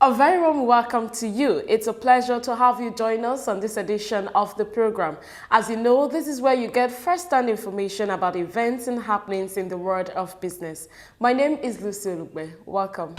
A very warm welcome to you. It's a pleasure to have you join us on this edition of the program. As you know, this is where you get first-hand information about events and happenings in the world of business. My name is Lucy Olugbe. Welcome.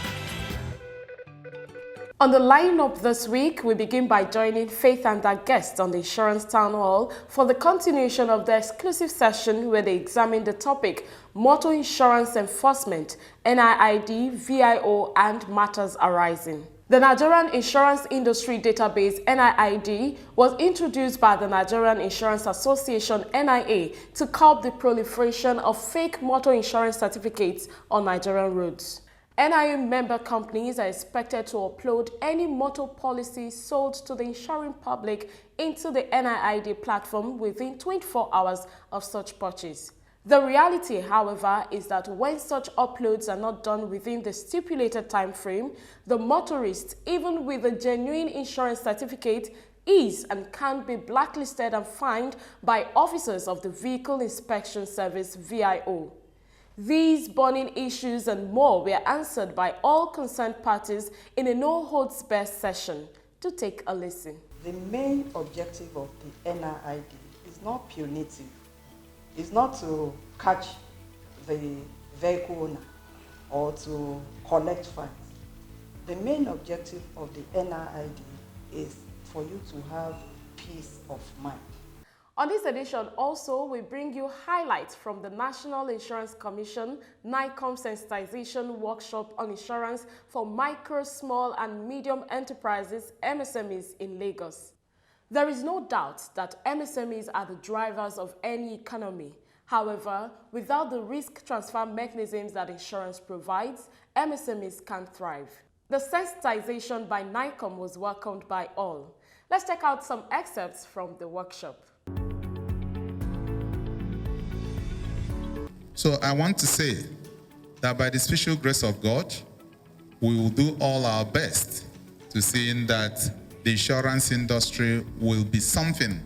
On the lineup this week, we begin by joining Faith and her guests on the Insurance Town Hall for the continuation of the exclusive session where they examine the topic Motor Insurance Enforcement, NIID, VIO, and matters arising. The Nigerian Insurance Industry Database NIID was introduced by the Nigerian Insurance Association NIA to curb the proliferation of fake motor insurance certificates on Nigerian roads. NIA member companies are expected to upload any motor policy sold to the insuring public into the NIID platform within 24 hours of such purchase. The reality, however, is that when such uploads are not done within the stipulated time frame, the motorist, even with a genuine insurance certificate, is and can be blacklisted and fined by officers of the Vehicle Inspection Service (VIO). These burning issues and more were answered by all concerned parties in a no-holds-barred session. To take a listen. The main objective of the NIID is not punitive. It's not to catch the vehicle owner or to collect fines. The main objective of the NIID is for you to have peace of mind. On this edition also, we bring you highlights from the National Insurance Commission naicom sensitization workshop on insurance for micro, small and medium enterprises (MSMEs) in Lagos. There is no doubt that MSMEs are the drivers of any economy. However, without the risk transfer mechanisms that insurance provides, MSMEs can't thrive. The sensitization by naicom was welcomed by all. Let's check out some excerpts from the workshop. So I want to say that by the special grace of God, we will do all our best to see that the insurance industry will be something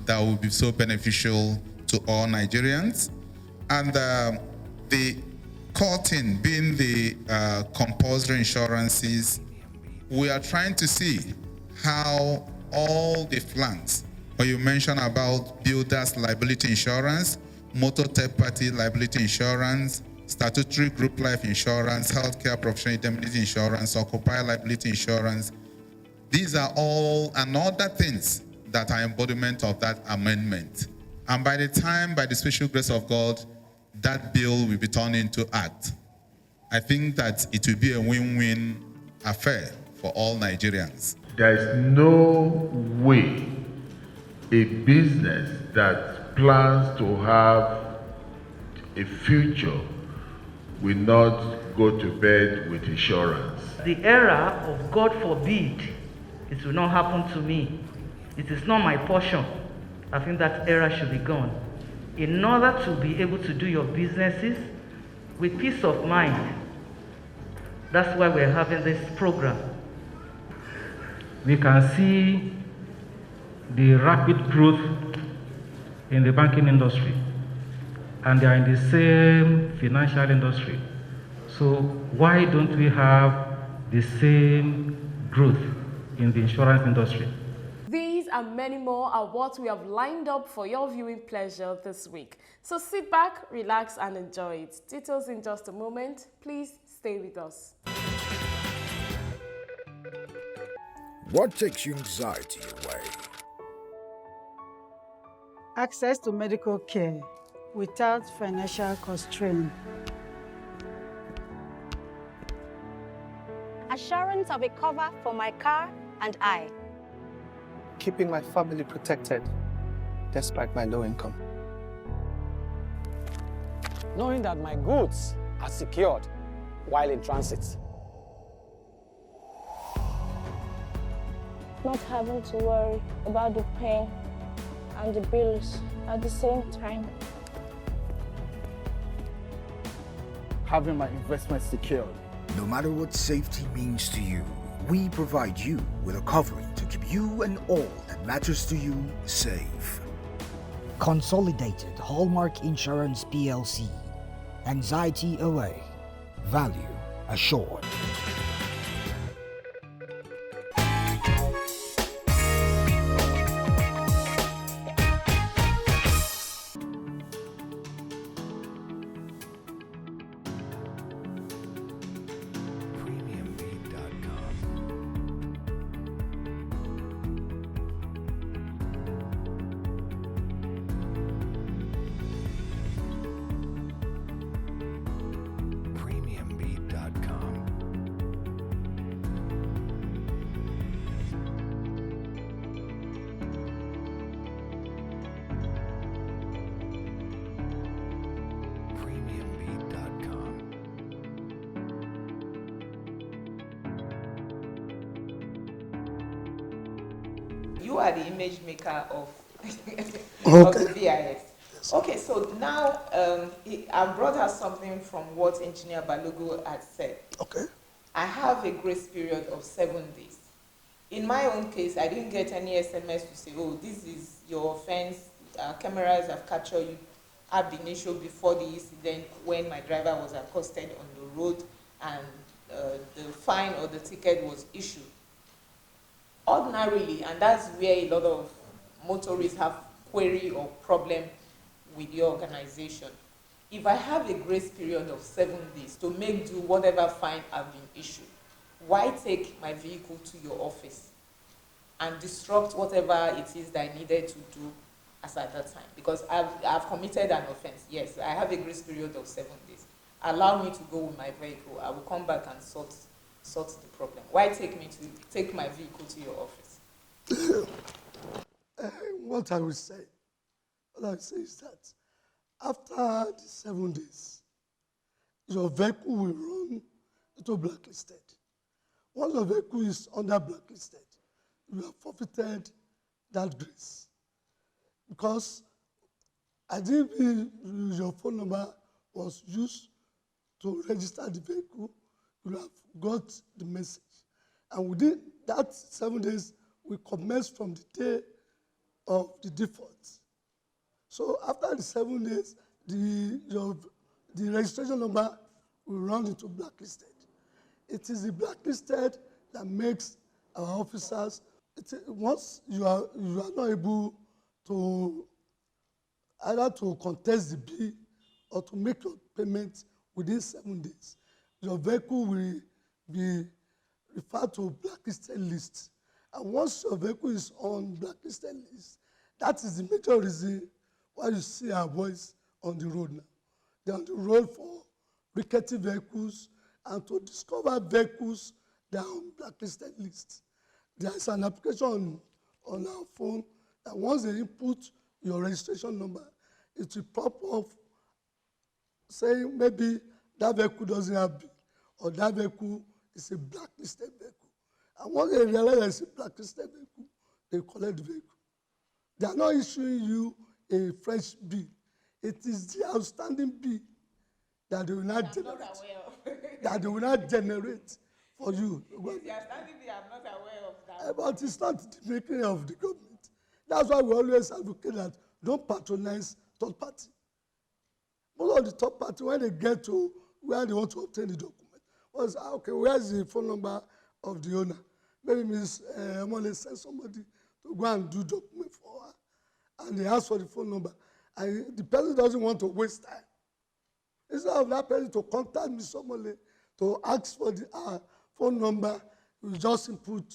that will be so beneficial to all Nigerians. And the core thing being the compulsory insurances, we are trying to see how all the flanks, when you mention about builders liability insurance, motor third-party liability insurance, statutory group life insurance, healthcare professional indemnity insurance, occupier liability insurance, these are all and other things that are embodiment of that amendment. And by the time, by the special grace of God, that bill will be turned into act, I think that it will be a win-win affair for all Nigerians. There is no way a business that plans to have a future will not go to bed with insurance. The era of God forbid it will not happen to me. It is not my portion. I think that era should be gone. In order to be able to do your businesses with peace of mind, that's why we're having this program. We can see the rapid growth in the banking industry, and they are in the same financial industry. So why don't we have the same growth in the insurance industry? These and many more are what we have lined up for your viewing pleasure this week. So sit back, relax and enjoy it. Details in just a moment. Please stay with us. What takes your anxiety away? Access to medical care without financial constraint. Assurance of a cover for my car and I. Keeping my family protected despite my low income. Knowing that my goods are secured while in transit. Not having to worry about the pain and the bills at the same time. Having my investment secured. No matter what safety means to you, we provide you with a covering to keep you and all that matters to you safe. Consolidated Hallmark Insurance PLC. Anxiety away. Value assured. you are the image maker of, okay. of the VIS. Yes. Okay, so now I brought us something from what Engineer Balogo had said. Okay. I have a grace period of 7 days. In my own case, I didn't get any SMS to say, oh, this is your offense, cameras have captured you ab initio before the incident when my driver was accosted on the road and the fine or the ticket was issued. Ordinarily, and that's where a lot of motorists have query or problem with your organization. If I have a grace period of 7 days to make do whatever fine have been issued, why take my vehicle to your office and disrupt whatever it is that I needed to do as at that time? Because I've committed an offense. Yes, I have a grace period of 7 days. Allow me to go with my vehicle. I will come back and sort the problem. Why take my vehicle to your office? What I will say is that after the 7 days, your vehicle will run into blacklisted. Once your vehicle is under blacklisted, you have forfeited that grace. Because I didn't believe your phone number was used to register the vehicle, you have got the message. And within that 7 days, we commence from the day of the default. So after the 7 days, the registration number will run into blacklisted. It is the blacklisted that makes our officers, once you are not able to either to contest the bill or to make your payment within 7 days, your vehicle will be referred to blacklisted list. And once your vehicle is on blacklisted list, that is the major reason why you see our boys on the road now. They're on the road for rickety vehicles and to discover vehicles that are on blacklisted lists. There is an application on our phone that once they input your registration number, it will pop up saying maybe that vehicle doesn't have bill or that vehicle is a blacklisted vehicle. And once they realize it's a blacklisted vehicle, they collect the vehicle. They are not issuing you a fresh bill. It is the outstanding bill that they will not generate. That they will not generate for you. It's the outstanding bill I'm not aware of that. But it's not the making of the government. That's why we always advocate that don't patronize third party. Most of the third party, when they get to where they want to obtain the document, was okay, where's the phone number of the owner? Maybe Ms. Emole send somebody to go and do document for her. And they ask for the phone number. And the person doesn't want to waste time. Instead of that person to contact Ms. Emole to ask for the phone number, he just input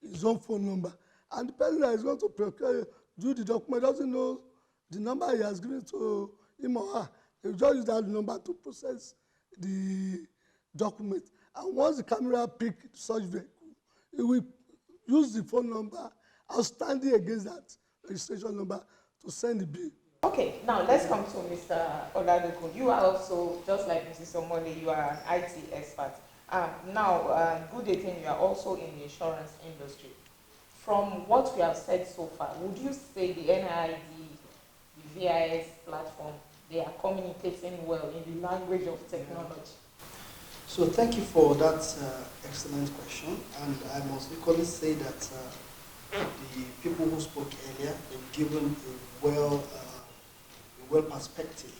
his own phone number. And the person that is going to procure, do the document doesn't know the number he has given to him or her. He will just use that number to process the document. And once the camera picks such vehicle, it will use the phone number outstanding against that registration number to send the bill. Okay, now let's come to Mr. Oladogun. You are also, just like Mrs. Omole, you are an IT expert. Good again, you are also in the insurance industry. From what we have said so far, would you say the NID, the VIS platform, they are communicating well in the language of technology? So thank you for that excellent question. And I must equally say that the people who spoke earlier have given a well perspective.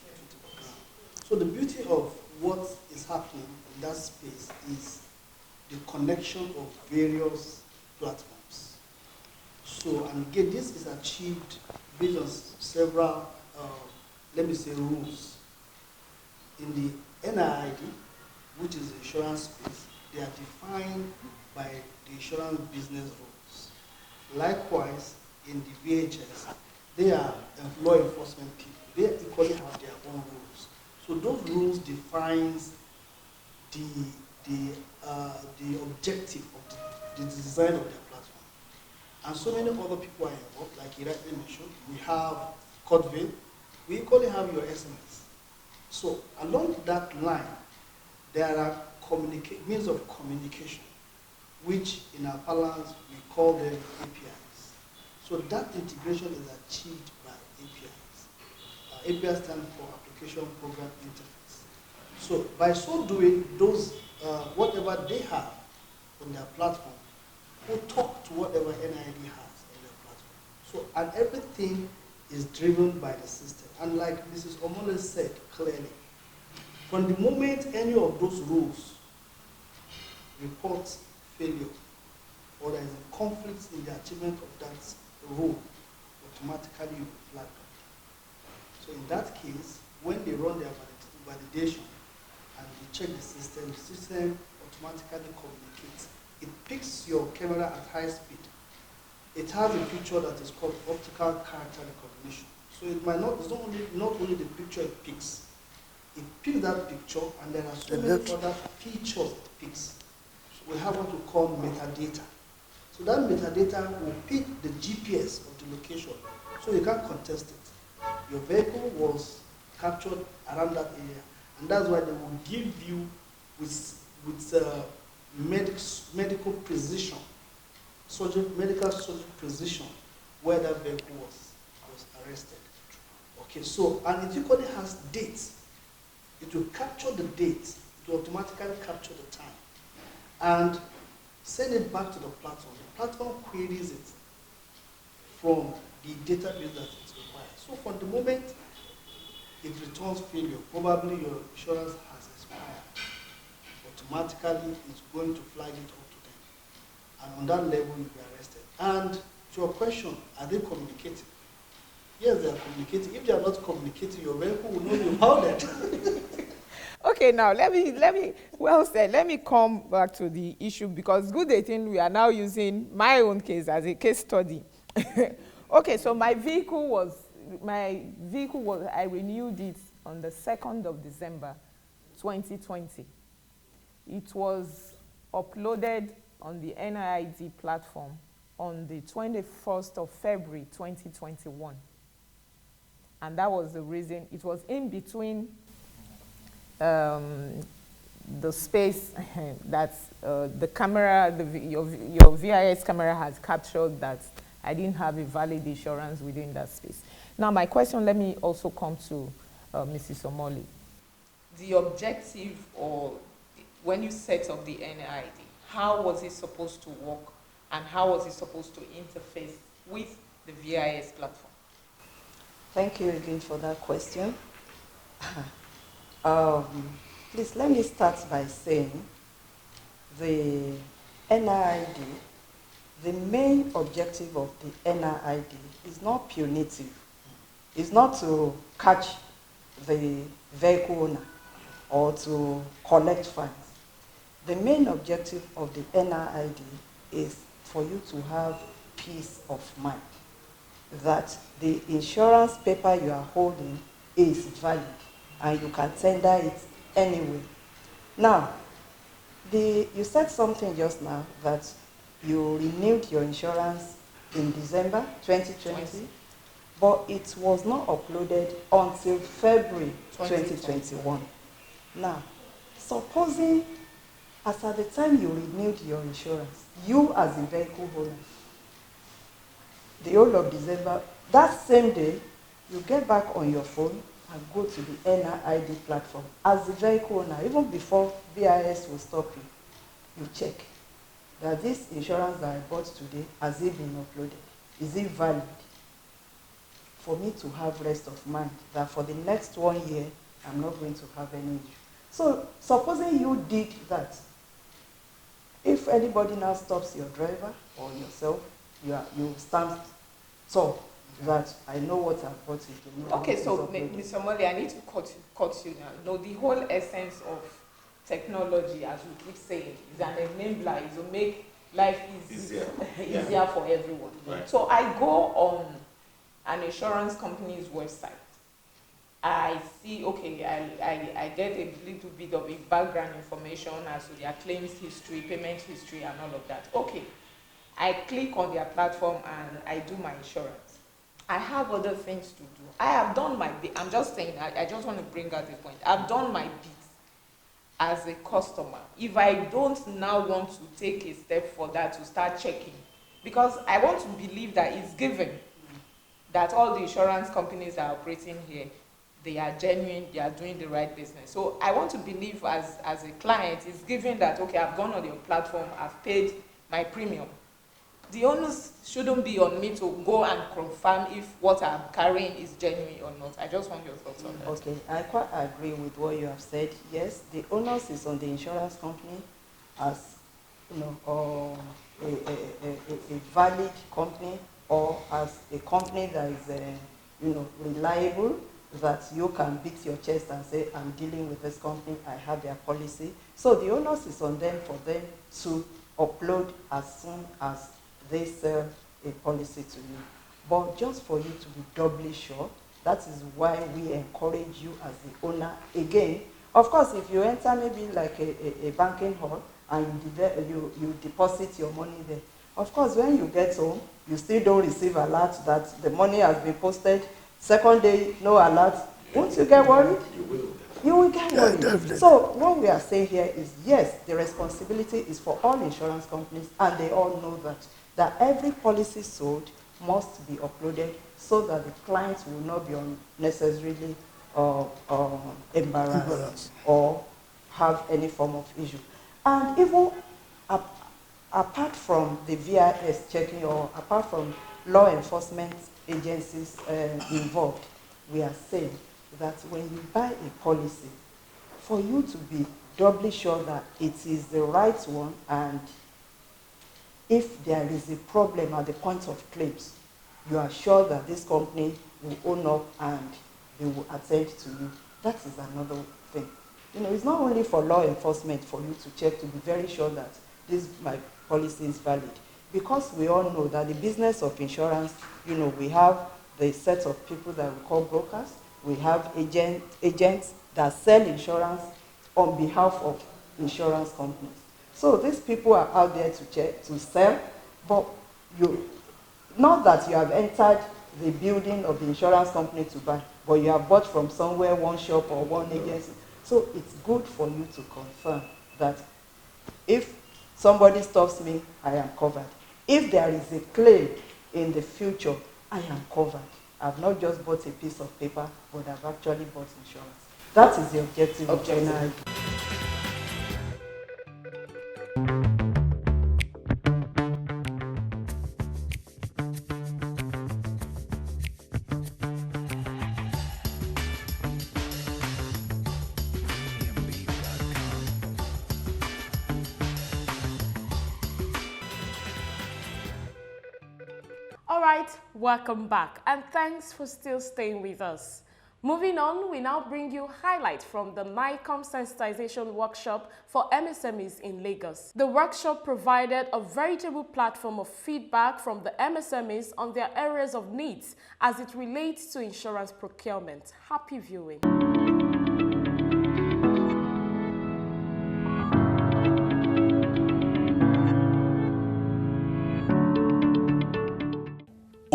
So the beauty of what is happening in that space is the connection of various platforms. So, and again, this is achieved based on several, rules. In the NID, which is the insurance space, they are defined by the insurance business rules. Likewise, in the VHS, they are law enforcement people. They equally have their own rules. So those rules defines the objective of the design of their platform. And so many other people are involved, like you rightly mentioned. We have Codeville. We equally have your SMS. So along that line, there are means of communication, which in our parlance we call them APIs. So that integration is achieved by APIs. API stands for Application Program Interface. So by so doing, those whatever they have on their platform will talk to whatever NID has on their platform. So, and everything is driven by the system. And like Mrs. Omole said clearly, from the moment any of those rules report failure or there is a conflict in the achievement of that rule, automatically you flag it. So in that case, when they run their validation and they check the system automatically communicates. It picks your camera at high speed. It has a feature that is called optical character recognition. So it might not, it's not only the picture it picks. It picks that picture and there are so many other features it picks. So we have what we call metadata. So that metadata will pick the GPS of the location. So you can't contest it. Your vehicle was captured around that area. And that's why they will give you with medical precision, medical surgery precision, where that vehicle was arrested. Okay, so, and it usually has dates. It will capture the date. It will automatically capture the time. And send it back to the platform. The platform queries it from the database that it requires. So from the moment it returns failure, probably your insurance has expired. Automatically, it's going to flag it up to them. And on that level, you'll be arrested. And to your question, are they communicating? Yes, they are communicating. If they are not communicating, your vehicle will not be impounded. Okay, now let me well said. Let me come back to the issue because good day thing we are now using my own case as a case study. Okay, so my vehicle was I renewed it on the 2nd of December 2020. It was uploaded on the NID platform on the 21st of February 2021. And that was the reason. It was in between the space that the camera, your VIS camera has captured that I didn't have a valid insurance within that space. Now my question, let me also come to Mrs. Omole. The objective, or when you set up the NID, how was it supposed to work and how was it supposed to interface with the VIS platform? Thank you again for that question. Please let me start by saying the NID, the main objective of the NID is not punitive. It's not to catch the vehicle owner or to collect fines. The main objective of the NID is for you to have peace of mind, that the insurance paper you are holding is valid and you can tender it anyway. Now, you said something just now that you renewed your insurance in December 2020, but it was not uploaded until February 2021. Now, supposing as at the time you renewed your insurance, you as the vehicle owner, the whole of December, that same day, you get back on your phone and go to the NID platform. As the vehicle owner, even before BIS will stop you, you check that this insurance that I bought today, has it been uploaded? Is it valid? For me to have rest of mind that for the next 1 year, I'm not going to have any issue. So supposing you did that, if anybody now stops your driver or yourself, you stand tall that I know what I've bought you. Okay, so Mr. Omole, I need to cut you now. No, the whole essence of technology, as we keep saying, is an enabler, is to make life easier for everyone. Right. So I go on an insurance company's website. I see, okay, I get a little bit of a background information as to their claims history, payment history, and all of that. Okay, I click on their platform and I do my insurance. I have other things to do. I have done my bit. I'm just saying, I just want to bring out the point. I've done my bit as a customer. If I don't now want to take a step further to start checking Because I want to believe that it's given that all the insurance companies that are operating here, they are genuine, they are doing the right business. So I want to believe as a client, it's given that, okay, I've gone on your platform, I've paid my premium. The onus shouldn't be on me to go and confirm if what I'm carrying is genuine or not. I just want your thoughts on that. Okay, I quite agree with what you have said. Yes, the onus is on the insurance company as, you know, a valid company, or as a company that is, you know, reliable, that you can beat your chest and say, I'm dealing with this company, I have their policy. So the onus is on them for them to upload as soon as they sell a policy to you. But just for you to be doubly sure, that is why we encourage you as the owner. Again, of course, if you enter maybe like a banking hall and you deposit your money there, of course, when you get home, you still don't receive alert that the money has been posted. Second day, no alert. Won't you get worried? You will get worried. Definitely. So what we are saying here is, yes, the responsibility is for all insurance companies, and they all know that every policy sold must be uploaded so that the clients will not be unnecessarily embarrassed or have any form of issue. And even apart from the VIS checking, or apart from law enforcement agencies involved, we are saying that when you buy a policy, for you to be doubly sure that it is the right one, and if there is a problem at the point of claims, you are sure that this company will own up and they will attend to you. That is another thing. You know, it's not only for law enforcement for you to check to be very sure that my policy is valid. Because we all know that the business of insurance, you know, we have the set of people that we call brokers. We have agents that sell insurance on behalf of insurance companies. So these people are out there to sell, but not that you have entered the building of the insurance company to buy, but you have bought from somewhere, one shop or one agency. So it's good for you to confirm that if somebody stops me, I am covered. If there is a claim in the future, I am covered. I've not just bought a piece of paper, but I've actually bought insurance. That is the objective of NID. All right, welcome back, and thanks for still staying with us. Moving on, we now bring you highlights from the NICOM sensitization workshop for MSMEs in Lagos. The workshop provided a veritable platform of feedback from the MSMEs on their areas of needs as it relates to insurance procurement. Happy viewing.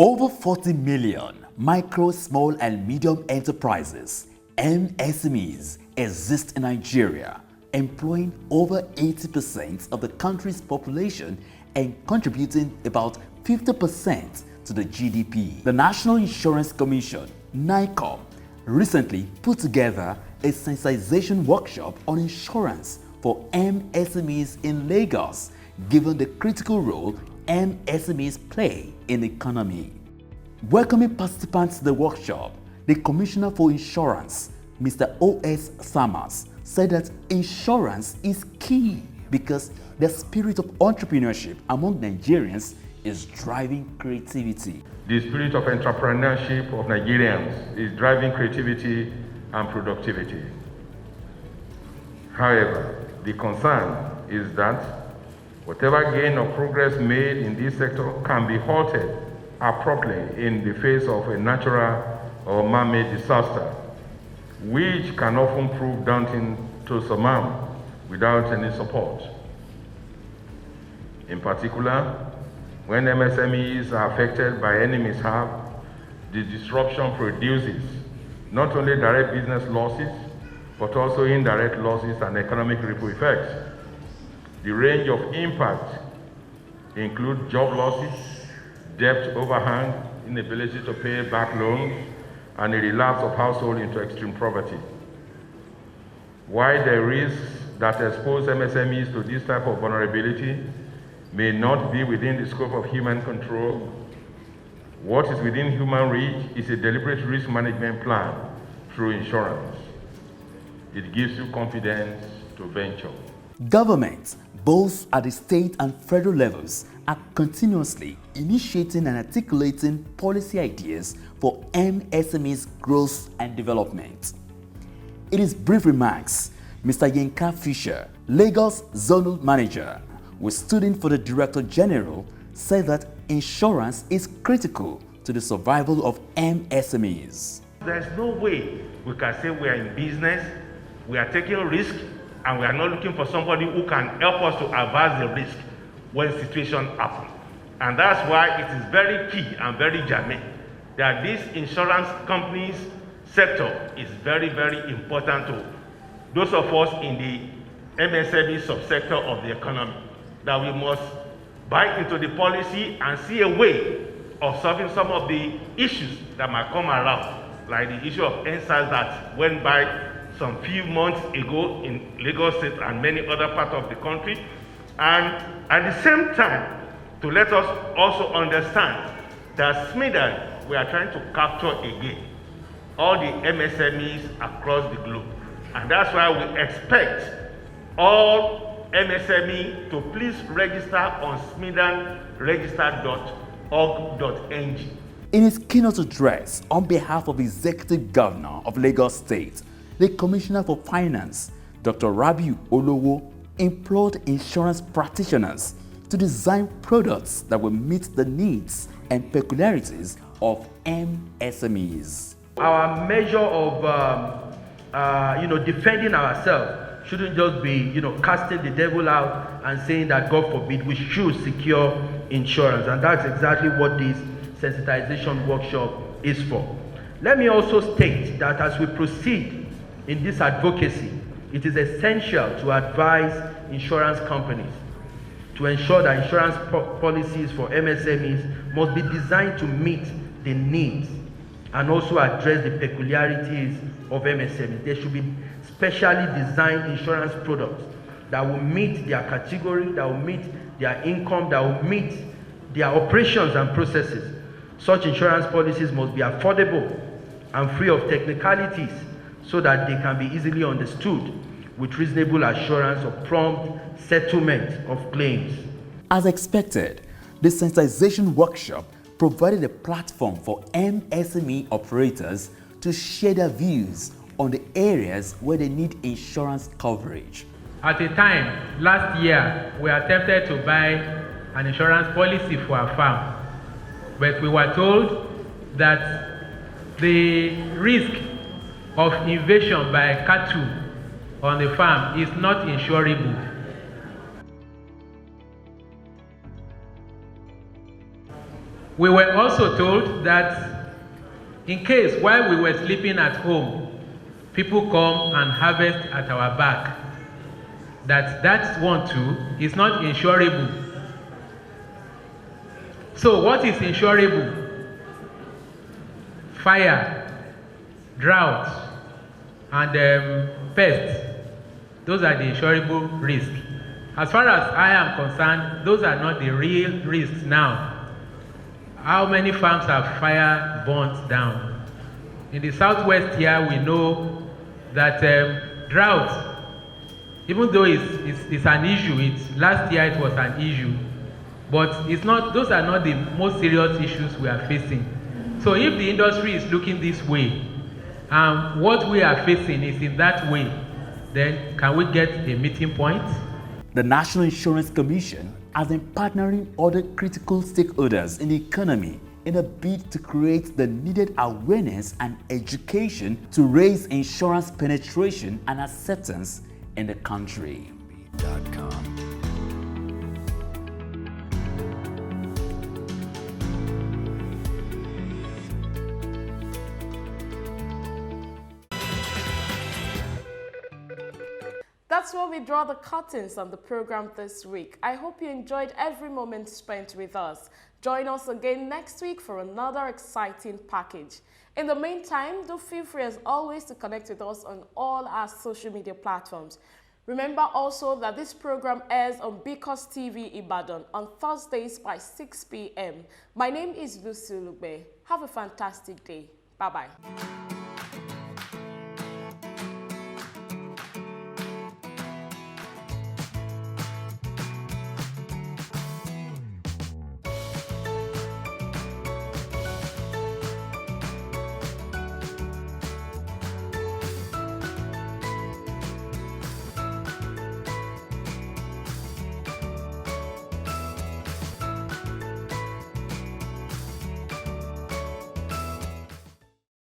Over 40 million micro, small and medium enterprises, MSMEs, exist in Nigeria, employing over 80% of the country's population and contributing about 50% to the GDP. The National Insurance Commission, NICOM, recently put together a sensitization workshop on insurance for MSMEs in Lagos, given the critical role MSMEs play in the economy. Welcoming participants to the workshop, the Commissioner for Insurance, Mr. O.S. Samas, said that insurance is key because the spirit of entrepreneurship among Nigerians is driving creativity. The spirit of entrepreneurship of Nigerians is driving creativity and productivity. However, the concern is that whatever gain or progress made in this sector can be halted abruptly in the face of a natural or man-made disaster, which can often prove daunting to surmount without any support. In particular, when MSMEs are affected by any mishap, the disruption produces not only direct business losses, but also indirect losses and economic ripple effects. The range of impact include job losses, debt overhang, inability to pay back loans, and a relapse of household into extreme poverty. While the risks that expose MSMEs to this type of vulnerability may not be within the scope of human control, what is within human reach is a deliberate risk management plan through insurance. It gives you confidence to venture. Governments, both at the state and federal levels, are continuously initiating and articulating policy ideas for MSMEs growth and development. In his brief remarks, Mr. Yinka Fisher, Lagos Zonal Manager, who stood in for the Director General, said that insurance is critical to the survival of MSMEs. There's no way we can say we are in business, we are taking risk, and we are not looking for somebody who can help us to avert the risk when situation happens. And that's why it is very key and very germane that this insurance companies sector is very, very important to those of us in the MSME subsector of the economy, that we must buy into the policy and see a way of solving some of the issues that might come around, like the issue of NSAS that went by some few months ago in Lagos State and many other parts of the country. And at the same time, to let us also understand that SMIDA, we are trying to capture again all the MSMEs across the globe. And that's why we expect all MSME to please register on smidanregister.org.ng. In his keynote address on behalf of Executive Governor of Lagos State, the Commissioner for Finance, Dr. Rabiu Olowo, implored insurance practitioners to design products that will meet the needs and peculiarities of MSMEs. Our measure of defending ourselves shouldn't just be casting the devil out and saying that God forbid we should secure insurance, and that's exactly what this sensitization workshop is for. Let me also state that as we proceed in this advocacy, it is essential to advise insurance companies to ensure that insurance policies for MSMEs must be designed to meet the needs and also address the peculiarities of MSMEs. There should be specially designed insurance products that will meet their category, that will meet their income, that will meet their operations and processes. Such insurance policies must be affordable and free of technicalities so that they can be easily understood with reasonable assurance of prompt settlement of claims. As expected, the sensitization workshop provided a platform for MSME operators to share their views on the areas where they need insurance coverage. At a time, last year, we attempted to buy an insurance policy for our farm, but we were told that the risk of invasion by cattle on the farm is not insurable. We were also told that in case while we were sleeping at home, people come and harvest at our back, that one too is not insurable. So what is insurable? Fire, drought, and pests. Those are the insurable risks. As far as I am concerned, those are not the real risks now. How many farms have fire burnt down? In the southwest here, we know that drought, even though it's an issue, last year it was an issue, but it's not. Those are not the most serious issues we are facing. So if the industry is looking this way, and what we are facing is in that way, then can we get a meeting point? The National Insurance Commission has been partnering other critical stakeholders in the economy in a bid to create the needed awareness and education to raise insurance penetration and acceptance in the country. That's where we draw the curtains on the program this week. I hope you enjoyed every moment spent with us. Join us again next week for another exciting package. In the meantime, do feel free as always to connect with us on all our social media platforms. Remember also that this program airs on Because TV Ibadan on Thursdays by 6 p.m. My name is Lucy Lugbe. Have a fantastic day. Bye-bye.